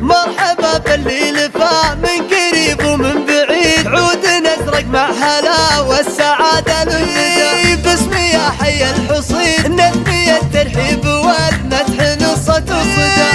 مرحبا باللي لفا من قريب ومن بعيد، عود نزرق مع هلا والسعادة للندى. باسمي يا حي الحصين نثني الترحيب والمدح نصة وصدى.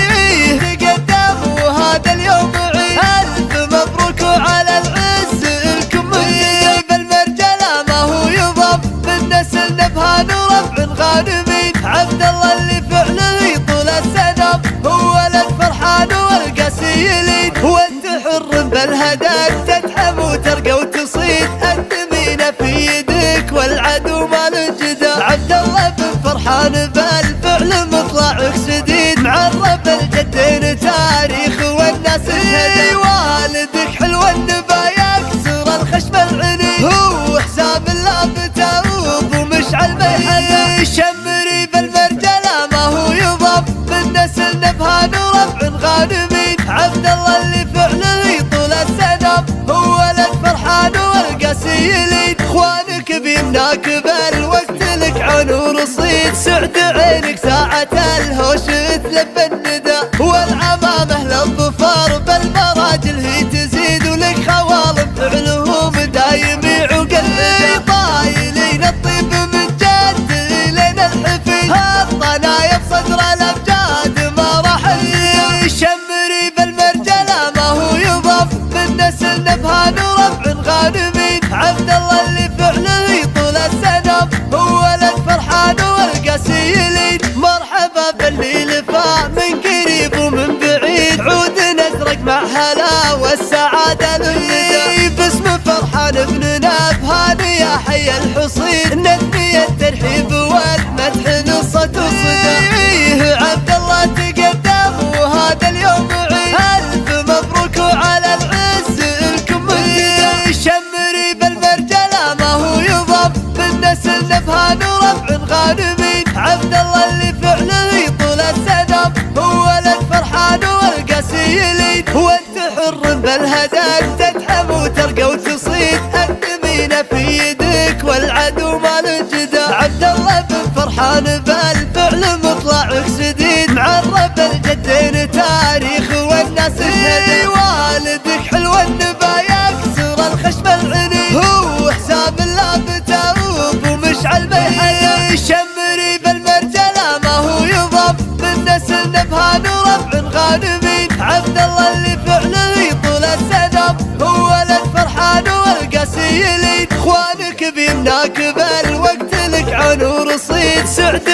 تقدم وهذا اليوم عيد، ألف مبروك وعلى العز لكم منتدى. بالمرجلة ما هو يضم من نسل نبهان وربع غانمين، عبد الله اللي فعله يطول السنم هو ولد فرحان والقاسيلين. وانت حر بالهداك تتحم وترقى وتصيد، الدمينة في يدك والعدو ما لجدى. عبد الله بن فرحان بالفعل مطلعك سديد، معرب الجدين تاريخ والناس تهدى. والدك حلو النبا يكسر الخشم العنيد، هو حساب الله بتاوب ومشعل بالحدى. شمري بالمرجلة ما هو يضم من نسل نبهان وربع غانمين، عبد الله اللي فعله يطول السنم هو ولد فرحان والقاسيلين. اخوانك بيمناك بالوقت لك عنور رصيد، سعد عينك ساعة الهوش تلبى الندى. والعمامة للظفار بالمراجل هي تزيد، ولك خوالم فعلهم دايم يعوق المدى. طايلين الطيب من جد لين الحفيد، هالطنايا بصدر الامجاد ما راح يزيد. شمري بالمرجلة ما هو يضم من نسل نبهان وربع غانمين، عبد الله اللي فعله يطول السنم هو ولد فرحان والقاسيلين. مرحبا باللي لفا من قريب ومن بعيد، عود نزرق مع هلا والسعادة للندى. باسم فرحان بن نبهان يا حي الحصين نثني الترحيب والمدح نصة وصدى. عبد الله تقدم وهذا اليوم عيد، ألف مبروك وعلى العز لكم منتدى. شمري بالمرجلة ما هو يضم من نسل نبهان وربع غانمين، عبد الله اللي فعله يطول السنم هو ولد فرحان والقاسيلين. وانت حر بالهداك تتحم وترقى وتصيد، الدمينة في يدك والعدو ما لجدى. عبد الله بن فرحان بالفعل مطلعك سديد، معرب الجدين تاريخ والناس تهدى. والدك حلو النبا يكسر الخشم العنيد، هو حساب الله بتاوب ومشعل بالحدى. شمري بالمرجلة ما هو يضم من نسل نبهان وربع غانمين، عبد الله اللي فعله يطول السنم هو ولد فرحان والقاسيلين. اخوانك بيمناك بالوقت لك عنور رصيد، سعد